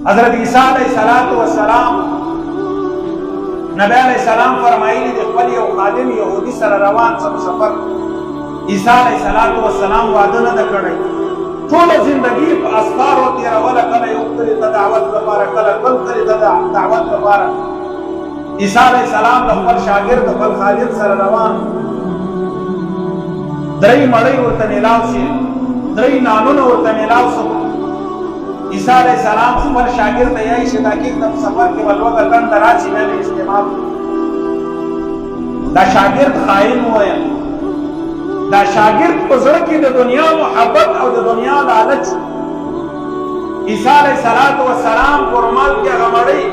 حضرت عیسی علیہ السلام نبی علیہ السلام فرمایلی د خپل یو خادم یهودي سره روان سفر عیسی علیہ السلام وعده نه کړی ټول زندگی په اسفار او تیروله کله یو کلی ته دعوت لپاره کله بل کلی ته دعوت لپاره عیسی علیہ السلام خپل شاګرد خپل خادم سره روان درې مړی ورته ملاو شي درې نانونه ورته ملاو شي عیسی علیہ السلام خپل شاګرد ته یې چې دا کې د سفر کې ولوګه کند راځي نه استعمال دا شاګرد خائن وای دا شاګرد په زړه کې د دنیا محبت او د دنیا لالچ عیسی علیہ السلام فرمال کې غمړی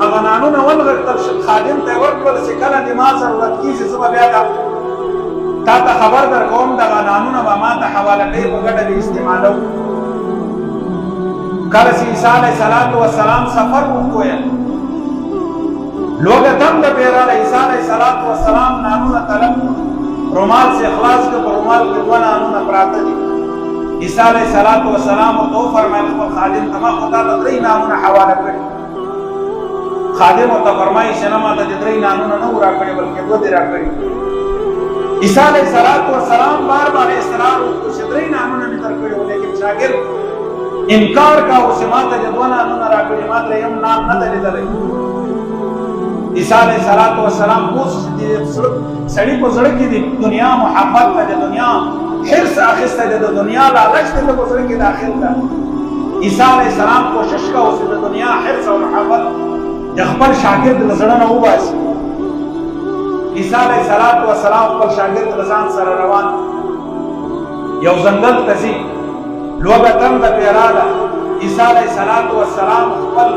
اغنانونه ولغتل خادم ته ورکول چې کله د ما ضرورت کیږي زما بیا دا تا ته خبر در کوم د غنانونه به ما ته حواله کوي په ګډه د استعمالو کله چې عیسی علیہ السلام سفر وکوي لوګه تم د پیراله عیسی علیہ السلام نانونه طلب رومال سے اخلاص کے رومال کے دو نانونه پراته دي عیسی علیہ السلام تو فرمایي خپل خادم تما خدا ته درې نانونه حواله کړي خادم ته فرمایي چې نه ما ته درې نانونه نه ورا کړي بلکې دوه دي را کړي عیسی علیہ السلام بار بار اصرار وکړ چې درې نانونه می درکړي لیکن شاګرد انکار کا او سماته د دوه نانونه را کړي ماته یم نام نه درېدل عیسی علیہ السلام کوشش دې سړی په زړه کې د دنیا محبت د دنیا حرص اخیسته د دنیا لالچ د په زړه کې داخل ده عیسی علیہ السلام کوشش کا اوس د دنیا حرص او محبت د خپل شاګرد د زړه نه وباسي عیسی علیہ السلام خپل شاګرد لزان سره روان یو ځنګل ته ځي لوګه تم د پیراله عیسی علیہ السلام خپل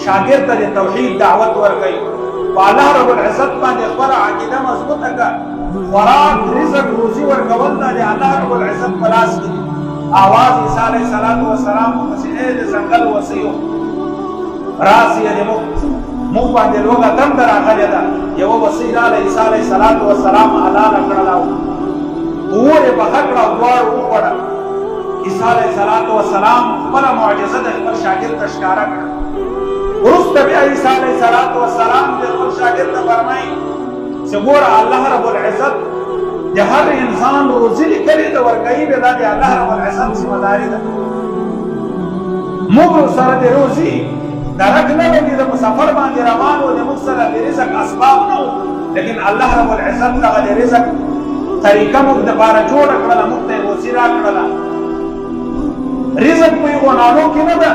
شاګرد ته توحید دعوت ورکړي الله رب العزت باندې خپل عقیده مضبوطه کړه خوراک رزق روزي ورکول د الله رب العزت په لاس کې आवाज عیسی علیہ السلام په سینې د ځنګل وسیو راسي د مو باندې لوګه تم دراغله ده یو وسیله عیسی علیہ السلام اعلان کړه وره په خکړه دوار وکړه عیسی علیہ السلام خپل معجزه د خپل شاګرد ښکارا کړه ورسته بیا عیسی علیہ السلام د خپل شاګرد ته فرمایي چې ګوره الله رب العزت د هر انسان روزي لیکلې ده ورکوي به دا د الله رب العزت ذمہ داري ده موږ سره د روزي درک نه لګي د سفر باندې روان و د موږ سره د رزق اسباب نه لیکن الله رب العزت دغه د رزق طریقه موږ د بار جوړ کړل موږ ته روزي را کړل رزق په غنانو کې نه ده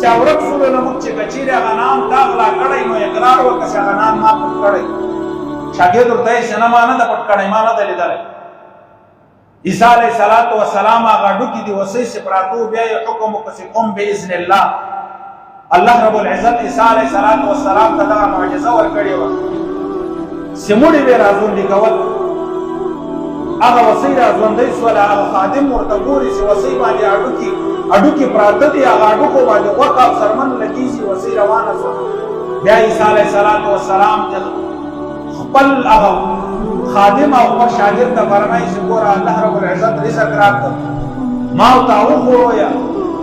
ساورک سره نو چې کچيره غنام داخلا کړی نو اقرار وکړه غنام ما پټ کړی شاګرد ورته سينما نه د پټ کړی ما نه دلیدل عیسی علیہ السلام هغه ډوکی دی وسې سپراتو بیا حکم وکړم باذن الله الله رب العزت عیسی علیہ السلام ته دا معجزه ورکړی و سموړي به راځون دي کول هغه وسې راځوندې سو هغه خادم ورته ګوري چې وسې باندې اډو کې پراته دي هغه اډو کو باندې وقا سرمن لګیږي وسې روانه شو بیا عیسی علیہ السلام خپل هغه خادم او شاګرد ته فرمایي چې ګوره الله رب العزت رزق راکړ ما او تاسو خو یا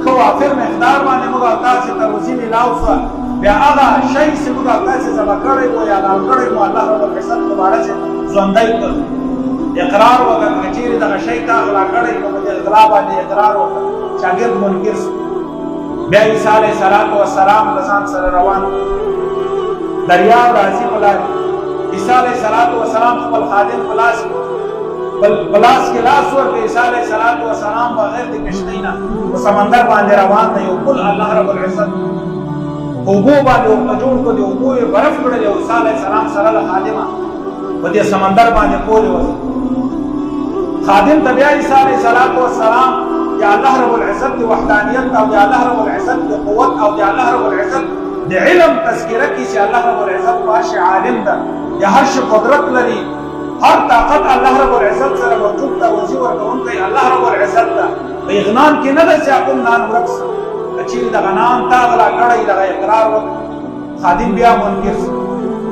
خو افر مقدار باندې موږ تاسو ته روزي ملاو شو بیا هغه شی چې موږ تاسو زما کړی و یا لا کړی و الله رب العزت دوباره ژوندای کړ اقرار وکړه چې دا شی تا غلا کړی نو د اغلا باندې اقرار وکړ شاګرد منکر بیا عیسی علیہ السلام لسان سره روان دریاب راځي په لار عیسی علیہ السلام خپل خادم پلاس کې لاس ورکړي عیسی علیہ السلام بغیر د کشتینا په سمندر باندې روان دی او کل الله رب العزت وګو باندې په جوړ کو دی وګو برف کړل عیسی علیہ السلام سره خادمه په دې سمندر باندې کول و خادم ته بیا عیسی علیہ السلام یا الله رب العزت دی وحدانیت او یا الله رب العزت دی قوت او یا الله رب العزت دی علم تذکرہ کی چې الله رب العزت واش عالم ده یا هر شي قدرت لري هر طاقت الله رب العزت سره موجود ده وزي ورکون کوي الله رب العزت ده په اغنان کې نه ده چې اقوم نان ورکس چې د غنام تا غلا کړی د اقرار وکړ خادم بیا منکر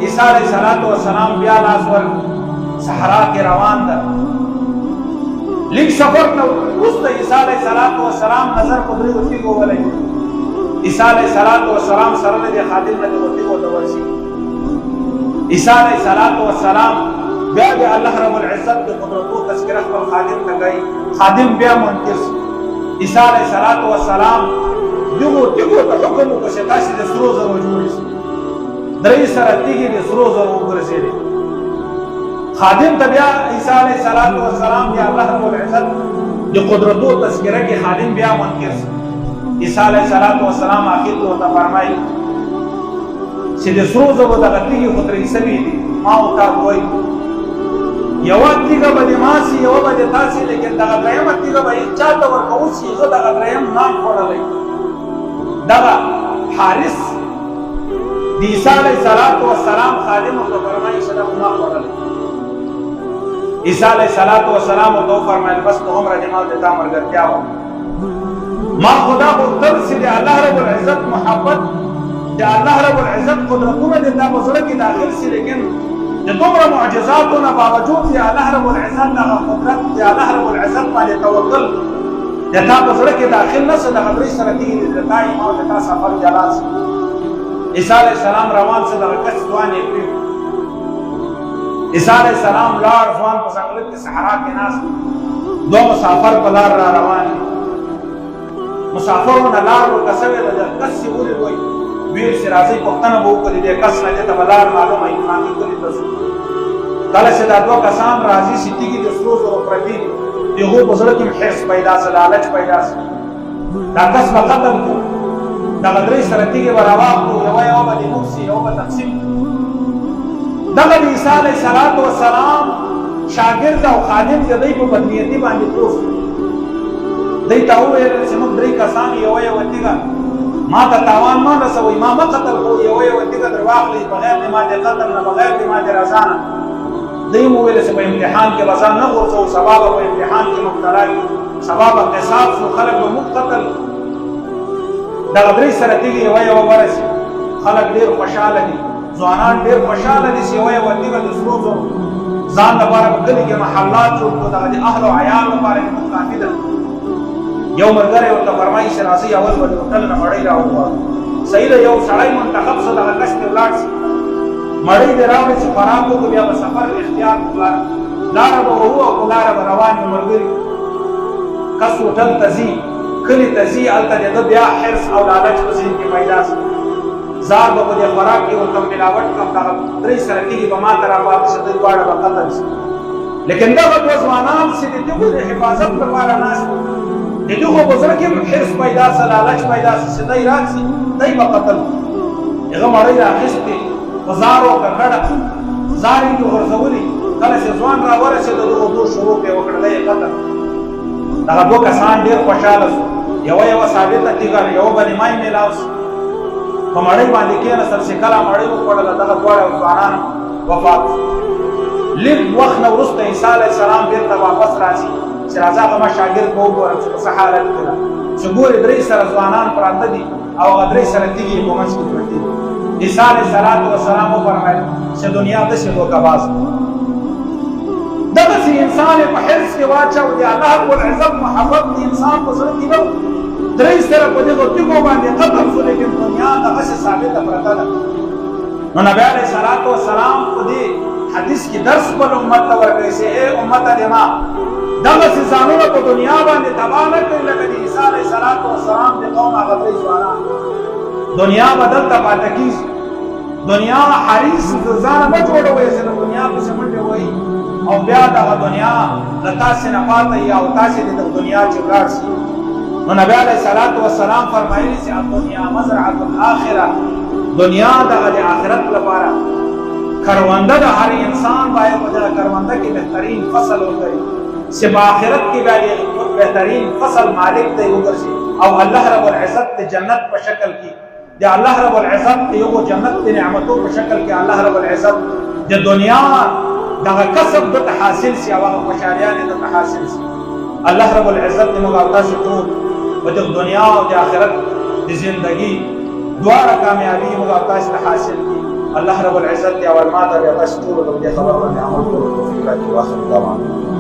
عیسی علیہ السلام بیا لاس ور صحرا کې روان ده لیک سفر نو اوس د عیسی علیہ السلام نظر قدرت وتی ولای عیسی علیہ السلام سره د خادم نه ورته وته ورشي عیسی علیہ السلام بیا د الله رب العزت د قدرتو تذکرہ خپل خادم ته کوي خادم بیا منکر عیسی علیہ السلام دغه ته حکم وکړ چې تاسو د سرو زرو جوړ شي درې سره تیږي د سرو زرو وګرځېدي خادم ته بیا عیسی علیہ السلام بیا الله رب العزت د قدرتو تذکرہ کې خادم بیا منکر عیسی علیہ السلام اخر ته فرمایي چې د سرو زرو دغه تیږي خو ترې سوي دي ما او تا وایي یو تیږه به ماسي یو به تاسو لیکن دغه درېمه تیږه به چاته ورکوي چې زه دغه درېم نام خوړلې دغه حارث د عیسی علیہ السلام خادم ته فرمایي چې دغه نام خوړلې عیسی علیہ السلام ته فرمایل بس ته عمر جمال د تا مرګرتیا و ما خدا کو تر چې د الله رب العزت محبت د الله رب العزت قدرتونه د الله بزرګ کې داخل سي لیکن د دومره معجزاتونو باوجود د الله رب العزت د قدرت د الله رب العزت باندې توکل د الله بزرګ کې داخل نه سره د خبرې سره دی د تای او د تا سفر جلاس عیسی علیہ السلام روان سره د کس دوانې پیو عیسی علیہ السلام لار ځوان په څنګه کې صحرا کې ناس دو مسافر په لار را روان مسافرونه لار ورکسوي د کس ولې وای ویل سرازي پښتنه وو کړي د کس نه ته بلار معلومه ایمانی کړي تاسو کله چې دا دوه کسان راځي سټیږي د سرو زرو پردي دغه بزرګ کې حرص پیدا سره لالچ پیدا سره دا کس په قدم کو دا غدري سره تیږي براواب یو باندې موسی یو په تقسیم دغه عیسی علیہ السلام شاګرد او خادم د دې په بدنیتی باندې پروف دای ته وویل چې موږ درې کسان یو تیږه ما ته تاوان ما رسوي ما قتل کو یو تیږه درواخلې بغیر د ما د قتل نه بغیر د ما د رضا نه دای مو ویل چې په امتحان کې رضا نه ورته سبب په امتحان کې مبتلا سبب قصاص نو خلق به مقتل دا درې سره تیږي یو ورسي خلق ډیر خوشاله دي ځوانان ډیر خوشاله دي چې یو تیږه د سرو زرو ځان لپاره په کلی کې محلات جوړ کړو د اهل او عیال لپاره کافي ده یو مرګره ورته فرمایي چې راځي اول ول هوټل نه مړی راوړو صحیح ده یو سړی منتخب څه دغه کس ته ولاړ شي مړی دی راوړي چې خراب وکړي بیا به سفر اختیار کړه لاره به وو او لاره به روان مرګري کس هوټل ته ځي کلی ته ځي هلته د بیا حرص او لالچ په ذهن کې پیدا شي زار به د خوراک کې ورته ملاوټ کم دغه درې سره کېږي به ما ته راپاتې شي دوی دواړه به قتل شي لیکن دغه دوه ځوانان چې د دغو د حفاظت لپاره ناست د دغو بزرګ کې حرص پیدا سه لالچ پیدا سه چې دی راشي دی به قتل هغه مړی راخیستې په زارو ککړه زار یې غورځولي کله چې ځوان راورسېد د دغو دور شروع پرې وکړه دی یې قتل دغه دوه کسان ډېر خوشحاله شو یوه ثابته تیږه یوه به نیمای میلاو شو په مړۍ باندې کېناستل چې کله مړۍ وخوړله دغه دواړه ځوانان وفات لږ وخت نه وروسته عیسی علیه السلام بېرته واپس راځي چې راځه هغه ما شاګرد به وګورم چې په څه حالت کې ده چې ګورې درې سره ځوانان پراته دي او هغه درې سره تیږې یې په منځ کې پرتې دي عیسی علیه السلام وفرمایل چې دنیا داسې دوکهباز دغسې انسان یې په حرص کې واچو د الله رب العزت محبت د انسان په زړه کې نه درې سره په دغو تیږو باندې قتل شو لیکن دنیا دغسې ثابته پرته ده نو نبی علیه السلام په دې حدیث کې درس خپل امت ته ورکوي چې ای امته د ما دغسې ځانونه په دنیا باندې تباه نه کړي لکه د عیسی علیه السلام د قوم هغه درې ځوانان دنیا به دلته پاته کېږي دنیا حریص د ځانه مه جوړوئ چې د دنیا پسې منډې وهي او بیا دغه دنیا له تاسې نه پاته وي او تاسې د دنیا چې ولاړ شي نو نبی علیه السلام فرمایلي چې الدنیا مزرعة الآخرة دنیا دغه د آخرت لپاره کرونده د هر انسان باید په دغه کرونده کې بهترین فصل وکړي چې په آخرت کې باید بهترین فصل مالک دی وګرځي او الله رب العزت د جنت په شکل کې د الله رب العزت د یو جنت د نعمتو په شکل کې الله رب العزت د دنیا دغه کسب د حاصل شي او هغه خوشالیانې د حاصل شي الله رب العزت دې موږ او تاسو ټول په دغه دنیا او د آخرت د ژوندګي دواړه کامیابي موږ او تاسو ته حاصل کړي الله رب العزت دې اول ما ته تاسو ټول د خبرو باندې عمل کوو توفیق راکړي واخر دعوانا